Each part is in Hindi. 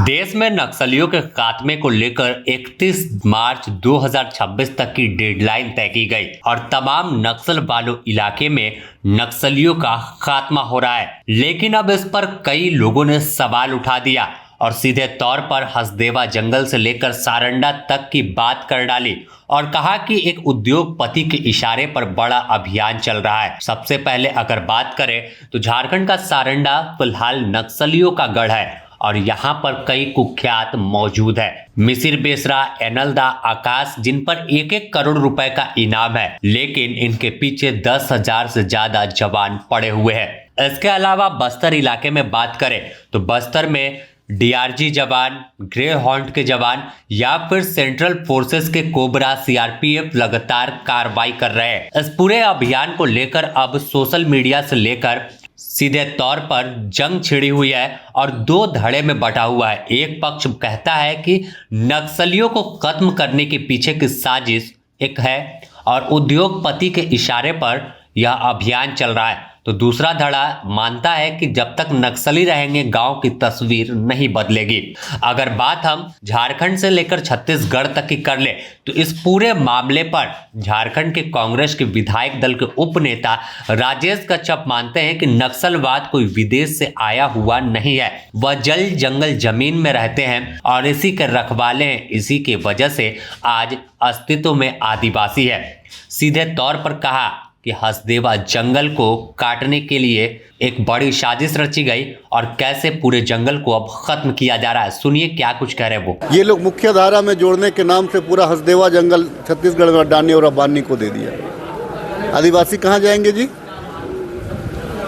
देश में नक्सलियों के खात्मे को लेकर 31 मार्च 2026 तक की डेडलाइन तय की गई और तमाम नक्सल वालों इलाके में नक्सलियों का खात्मा हो रहा है। लेकिन अब इस पर कई लोगों ने सवाल उठा दिया और सीधे तौर पर हसदेवा जंगल से लेकर सारंडा तक की बात कर डाली और कहा कि एक उद्योगपति के इशारे पर बड़ा अभियान चल रहा है। सबसे पहले अगर बात करें तो झारखंड का सारंडा फिलहाल नक्सलियों का गढ़ है और यहाँ पर कई कुख्यात मौजूद है। मिसिर बेसरा, एनलदा, आकाश, जिन पर 1-1 करोड़ रुपए का इनाम है, लेकिन इनके पीछे 10,000 से ज्यादा जवान पड़े हुए हैं। इसके अलावा बस्तर इलाके में बात करें तो बस्तर में डीआरजी जवान, ग्रे हॉर्न के जवान या फिर सेंट्रल फोर्सेस के कोबरा, सीआरपीएफ लगातार कार्रवाई कर रहे हैं। इस पूरे अभियान को लेकर अब सोशल मीडिया से लेकर सीधे तौर पर जंग छिड़ी हुई है और दो धड़े में बटा हुआ है। एक पक्ष कहता है कि नक्सलियों को खत्म करने के पीछे की साजिश एक है और उद्योगपति के इशारे पर यह अभियान चल रहा है, तो दूसरा धड़ा मानता है कि जब तक नक्सली रहेंगे गांव की तस्वीर नहीं बदलेगी। अगर बात हम झारखंड से लेकर छत्तीसगढ़ तक की कर ले तो इस पूरे मामले पर झारखंड के कांग्रेस के विधायक दल के उपनेता राजेश कच्छप मानते हैं कि नक्सलवाद कोई विदेश से आया हुआ नहीं है, वह जल जंगल जमीन में रहते हैं और इसी के रखवाले हैं। इसी के वजह से आज अस्तित्व में आदिवासी है। सीधे तौर पर कहा कि हसदेवा जंगल को काटने के लिए एक बड़ी साजिश रची गई और कैसे पूरे जंगल को अब खत्म किया जा रहा है। सुनिए क्या कुछ कह रहे हैं वो। ये लोग मुख्य धारा में जोड़ने के नाम से पूरा हसदेवा जंगल छत्तीसगढ़ में अडानी और अंबानी को दे दिया। आदिवासी कहाँ जाएंगे जी?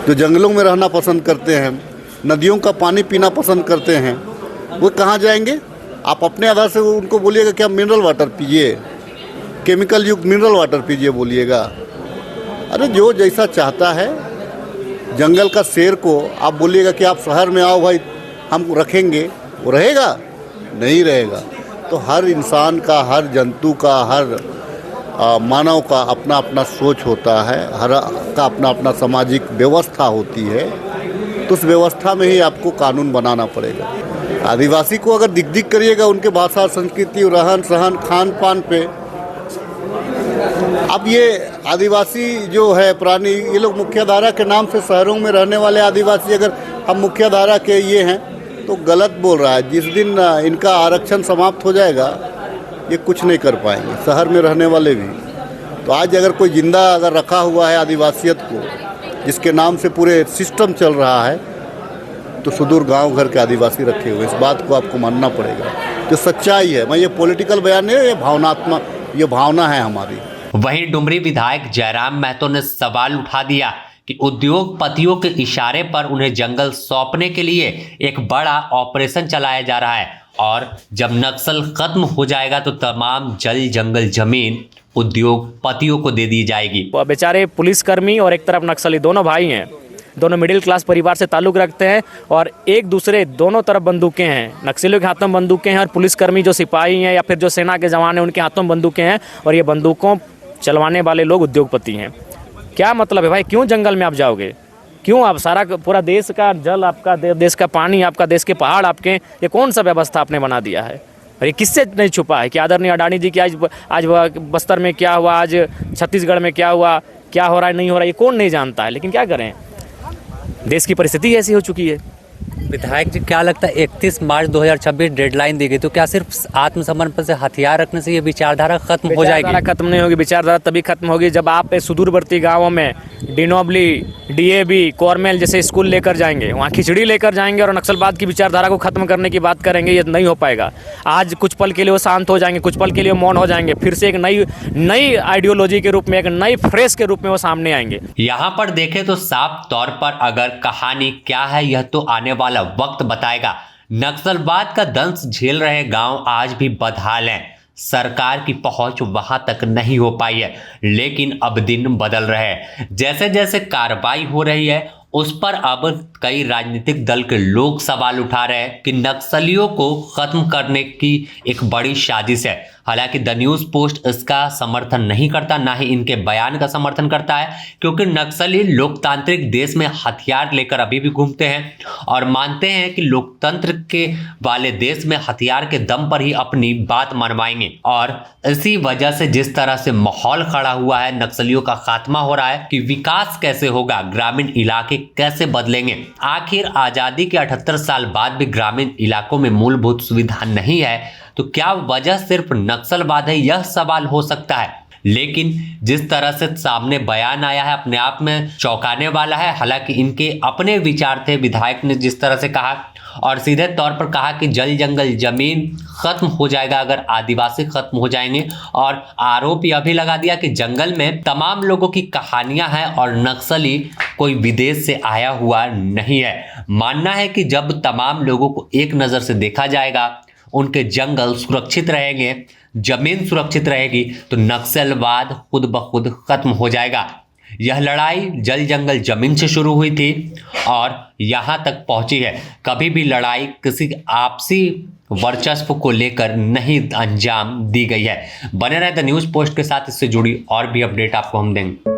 जो जंगलों में रहना पसंद करते हैं, नदियों का पानी पीना पसंद करते हैं, वो कहाँ जाएंगे? आप अपने आधार से उनको बोलिएगा कि आप मिनरल वाटर पीजिए, केमिकल युक्त मिनरल वाटर पीजिए बोलिएगा। अरे जो जैसा चाहता है, जंगल का शेर को आप बोलिएगा कि आप शहर में आओ भाई हम रखेंगे, वो रहेगा? नहीं रहेगा। तो हर इंसान का, हर जंतु का, हर मानव का अपना अपना सोच होता है, हर का अपना अपना सामाजिक व्यवस्था होती है, तो उस व्यवस्था में ही आपको कानून बनाना पड़ेगा। आदिवासी को अगर दिख करिएगा उनके भाषा, संस्कृति, रहन सहन, खान पान पे, अब ये आदिवासी जो है प्राणी, ये लोग मुख्य धारा के नाम से शहरों में रहने वाले आदिवासी अगर हम मुख्य धारा के ये हैं तो गलत बोल रहा है। जिस दिन इनका आरक्षण समाप्त हो जाएगा ये कुछ नहीं कर पाएंगे, शहर में रहने वाले भी। तो आज अगर कोई जिंदा अगर रखा हुआ है आदिवासियत को, जिसके नाम से पूरे सिस्टम चल रहा है, तो सुदूर गांव घर के आदिवासी रखे हुए, इस बात को आपको मानना पड़ेगा। जो सच्चाई है, मैं ये पॉलिटिकल बयान नहीं है, ये भावनात्मक, ये भावना है हमारी। वहीं डुमरी विधायक जयराम महतो ने सवाल उठा दिया कि उद्योगपतियों के इशारे पर उन्हें जंगल सौंपने के लिए एक बड़ा ऑपरेशन चलाया जा रहा है और जब नक्सल खत्म हो जाएगा तो तमाम जल जंगल जमीन उद्योगपतियों को दे दी जाएगी। बेचारे पुलिसकर्मी और एक तरफ नक्सली दोनों भाई हैं, दोनों मिडिल क्लास परिवार से ताल्लुक़ रखते हैं और एक दूसरे दोनों तरफ बंदूकें हैं। नक्सलियों के हाथों में बंदूकें हैं और पुलिसकर्मी जो सिपाही हैं या फिर जो सेना के जवान हैं उनके हाथों में बंदूकें हैं और ये बंदूकों चलवाने वाले लोग उद्योगपति हैं। क्या मतलब है भाई? क्यों जंगल में आप जाओगे? क्यों आप सारा पूरा देश का जल आपका, देश का पानी आपका, देश के पहाड़ आपके, ये कौन सा व्यवस्था आपने बना दिया है? और ये किससे नहीं छुपा है कि आदरणीय अडानी जी की आज बस्तर में क्या हुआ, आज छत्तीसगढ़ में क्या हुआ, क्या हो रहा है, नहीं हो रहा है, ये कौन नहीं जानता है। लेकिन क्या करें, देश की परिस्थिति ऐसी हो चुकी है। विधायक जी, क्या लगता है 31 मार्च 2026 डेडलाइन दी गई, तो क्या सिर्फ आत्मसमर्पण से, हथियार रखने से ये विचारधारा खत्म हो जाएगी? विचारधारा खत्म नहीं होगी। विचारधारा तभी खत्म होगी जब आप सुदूरवर्ती गांवों में डिनोबली, डीएवी, कॉर्मेल जैसे स्कूल लेकर जाएंगे, वहाँ खिचड़ी लेकर जाएंगे और नक्सलवाद की विचारधारा को खत्म करने की बात करेंगे। ये नहीं हो पाएगा। आज कुछ पल के लिए वो शांत हो जाएंगे, कुछ पल के लिए मौन हो जाएंगे, फिर से एक नई आइडियोलॉजी के रूप में, एक नई फ्रेश के रूप में वो सामने आएंगे। यहाँ पर देखें तो साफ तौर पर अगर कहानी क्या है यह तो आने वाला वक्त बताएगा। नक्सलवाद का दंश झेल रहे गांव आज भी बदहाल हैं। सरकार की पहुंच वहां तक नहीं हो पाई है, लेकिन अब दिन बदल रहे हैं। जैसे जैसे कार्रवाई हो रही है उस पर अब कई राजनीतिक दल के लोग सवाल उठा रहे हैं कि नक्सलियों को खत्म करने की एक बड़ी साजिश है। हालांकि द न्यूज पोस्ट इसका समर्थन नहीं करता, ना ही इनके बयान का समर्थन करता है, क्योंकि नक्सली लोकतांत्रिक देश में हथियार लेकर अभी भी घूमते हैं और मानते हैं कि लोकतंत्र के वाले देश में हथियार के दम पर ही अपनी बात मनवाएंगे। और इसी वजह से जिस तरह से माहौल खड़ा हुआ है, नक्सलियों का खात्मा हो रहा है कि विकास कैसे होगा, ग्रामीण इलाके कैसे बदलेंगे। आखिर आजादी के 78 साल बाद भी ग्रामीण इलाकों में मूलभूत सुविधा नहीं है, तो क्या वजह सिर्फ नक्सलवाद है, यह सवाल हो सकता है। लेकिन जिस तरह से सामने बयान आया है अपने आप में चौंकाने वाला है। हालांकि इनके अपने विचार थे, विधायक ने जिस तरह से कहा और सीधे तौर पर कहा कि जल जंगल जमीन खत्म हो जाएगा अगर आदिवासी खत्म हो जाएंगे, और आरोप यह भी लगा दिया कि जंगल में तमाम लोगों की कहानियां हैं और नक्सली कोई विदेश से आया हुआ नहीं है। मानना है कि जब तमाम लोगों को एक नज़र से देखा जाएगा, उनके जंगल सुरक्षित रहेंगे, जमीन सुरक्षित रहेगी, तो नक्सलवाद खुद ब खुद खत्म हो जाएगा। यह लड़ाई जल जंगल जमीन से शुरू हुई थी और यहाँ तक पहुंची है। कभी भी लड़ाई किसी आपसी वर्चस्व को लेकर नहीं अंजाम दी गई है। बने रहे द न्यूज़ पोस्ट के साथ, इससे जुड़ी और भी अपडेट आपको हम देंगे।